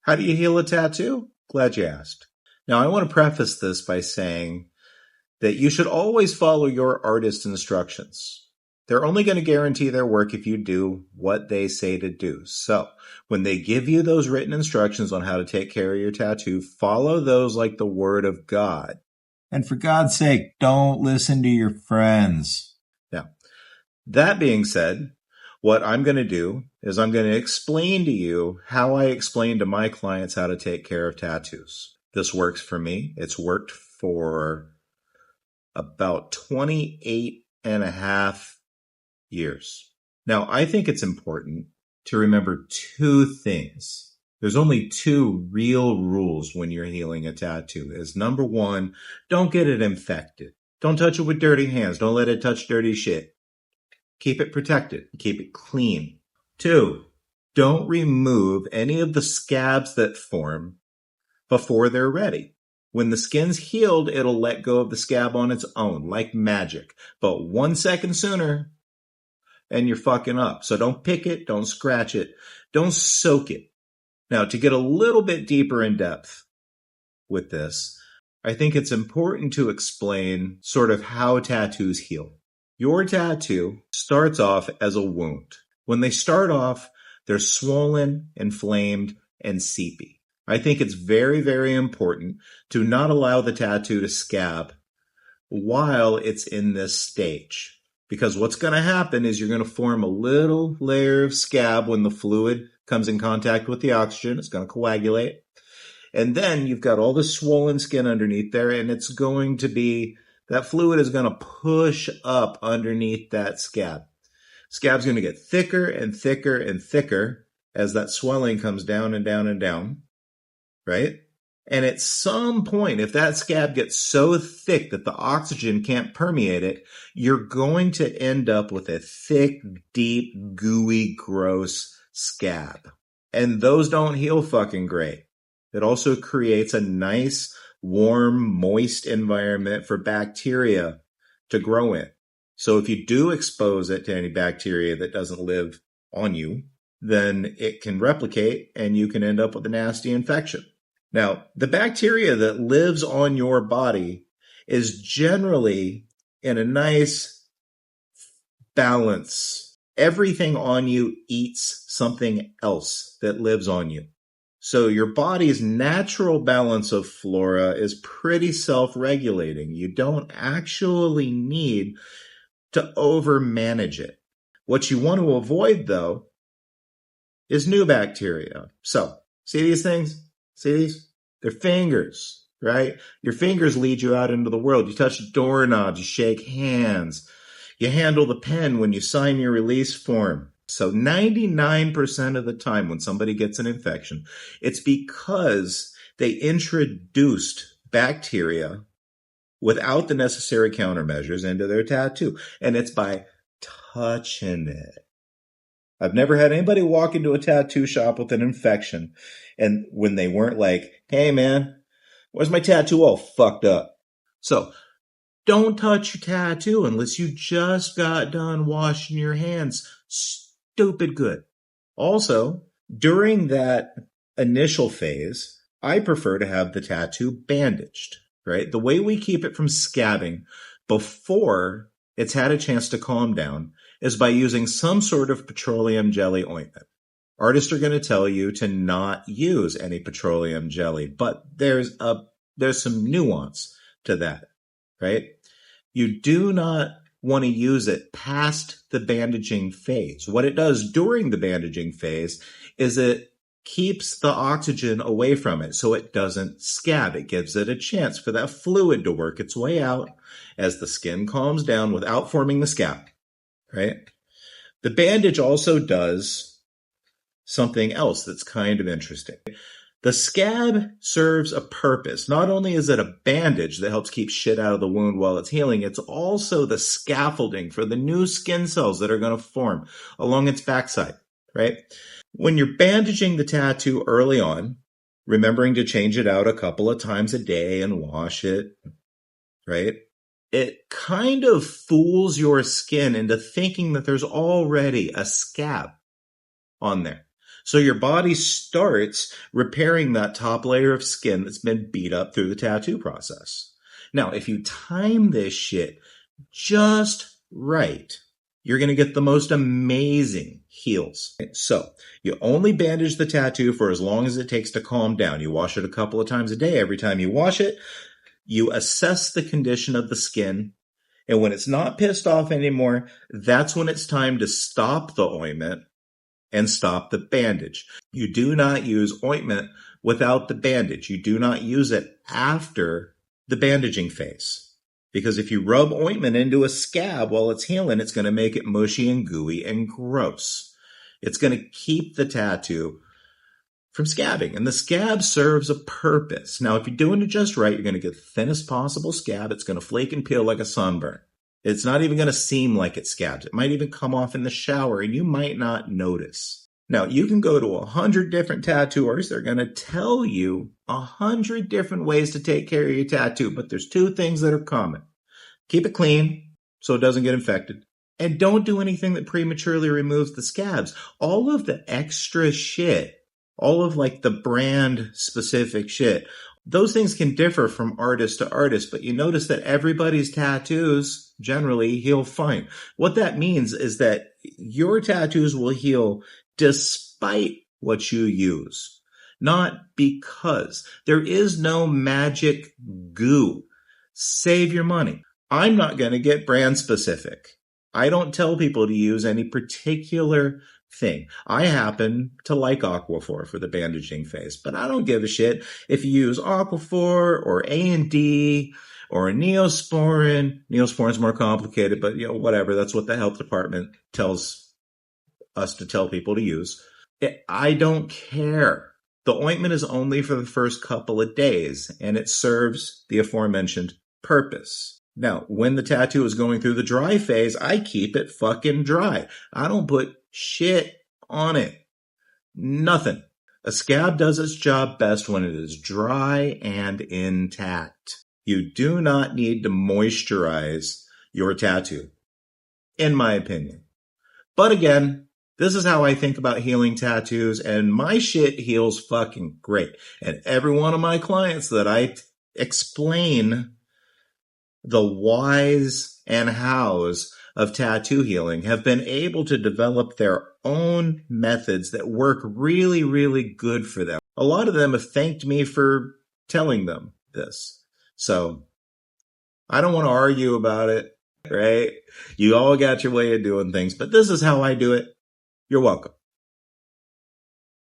How do you heal a tattoo? Glad you asked. Now, I want to preface this by saying that you should always follow your artist's instructions. They're only going to guarantee their work if you do what they say to do. So, when they give you those written instructions on how to take care of your tattoo, follow those like the word of God. And for God's sake, don't listen to your friends. Now, that being said, what I'm going to do is I'm going to explain to you how I explain to my clients how to take care of tattoos. This works for me. It's worked for about 28 and a half years. Now, I think it's important to remember two things. There's only two real rules when you're healing a tattoo. Is number one, don't get it infected. Don't touch it with dirty hands. Don't let it touch dirty shit. Keep it protected. Keep it clean. Two, don't remove any of the scabs that form before they're ready. When the skin's healed, it'll let go of the scab on its own, like magic. But 1 second sooner, and you're fucking up. So don't pick it, don't scratch it, don't soak it. Now, to get a little bit deeper in depth with this, I think it's important to explain sort of how tattoos heal. Your tattoo starts off as a wound. When they start off, they're swollen, inflamed, and seepy. I think it's very, very important to not allow the tattoo to scab while it's in this stage. Because what's going to happen is you're going to form a little layer of scab when the fluid comes in contact with the oxygen. It's going to coagulate. And then you've got all the swollen skin underneath there, and it's going to be, that fluid is going to push up underneath that scab. Scab's going to get thicker and thicker and thicker as that swelling comes down and down and down. Right? And at some point, if that scab gets so thick that the oxygen can't permeate it, you're going to end up with a thick, deep, gooey, gross scab. And those don't heal fucking great. It also creates a nice, warm, moist environment for bacteria to grow in. So if you do expose it to any bacteria that doesn't live on you, then it can replicate and you can end up with a nasty infection. Now, the bacteria that lives on your body is generally in a nice balance. Everything on you eats something else that lives on you. So your body's natural balance of flora is pretty self-regulating. You don't actually need to overmanage it. What you want to avoid, though, is new bacteria. So, see these things? See these? They're fingers, right? Your fingers lead you out into the world. You touch doorknobs, you shake hands, you handle the pen when you sign your release form. So 99% of the time when somebody gets an infection, it's because they introduced bacteria without the necessary countermeasures into their tattoo. And it's by touching it. I've never had anybody walk into a tattoo shop with an infection and when they weren't like, hey man, where's my tattoo all fucked up? So don't touch your tattoo unless you just got done washing your hands. Stupid good. Also, during that initial phase, I prefer to have the tattoo bandaged, right? The way we keep it from scabbing before it's had a chance to calm down is by using some sort of petroleum jelly ointment. Artists are going to tell you to not use any petroleum jelly, but there's some nuance to that, right? You do not want to use it past the bandaging phase. What it does during the bandaging phase is it keeps the oxygen away from it so it doesn't scab. It gives it a chance for that fluid to work its way out as the skin calms down without forming the scab, right? The bandage also does something else that's kind of interesting. The scab serves a purpose. Not only is it a bandage that helps keep shit out of the wound while it's healing, it's also the scaffolding for the new skin cells that are going to form along its backside, right? When you're bandaging the tattoo early on, remembering to change it out a couple of times a day and wash it, right? It kind of fools your skin into thinking that there's already a scab on there. So your body starts repairing that top layer of skin that's been beat up through the tattoo process. Now, if you time this shit just right, you're going to get the most amazing heals. So you only bandage the tattoo for as long as it takes to calm down. You wash it a couple of times a day. Every time you wash it, you assess the condition of the skin. And when it's not pissed off anymore, that's when it's time to stop the ointment and stop the bandage. You do not use ointment without the bandage. You do not use it after the bandaging phase. Because if you rub ointment into a scab while it's healing, it's going to make it mushy and gooey and gross. It's going to keep the tattoo from scabbing. And the scab serves a purpose. Now, if you're doing it just right, you're going to get the thinnest possible scab. It's going to flake and peel like a sunburn. It's not even going to seem like it scabs. It might even come off in the shower and you might not notice. Now, you can go to 100 different tattooers. They're going to tell you 100 different ways to take care of your tattoo, but there's two things that are common. Keep it clean so it doesn't get infected. And don't do anything that prematurely removes the scabs. All of the extra shit, all of like the brand specific shit, those things can differ from artist to artist, but you notice that everybody's tattoos generally heal fine. What that means is that your tattoos will heal despite what you use, not because. There is no magic goo. Save your money. I'm not going to get brand specific. I don't tell people to use any particular thing. I happen to like Aquaphor for the bandaging phase, but I don't give a shit if you use Aquaphor or A&D or a Neosporin. Neosporin's more complicated, but whatever. That's what the health department tells us to tell people to use. I don't care. The ointment is only for the first couple of days, and it serves the aforementioned purpose. Now, when the tattoo is going through the dry phase, I keep it fucking dry. I don't put shit on it. Nothing. A scab does its job best when it is dry and intact. You do not need to moisturize your tattoo, in my opinion. But again, this is how I think about healing tattoos, and my shit heals fucking great. And every one of my clients that I explain the whys and hows of tattoo healing have been able to develop their own methods that work really, really good for them. A lot of them have thanked me for telling them this. So I don't want to argue about it, right? You all got your way of doing things, but this is how I do it. You're welcome.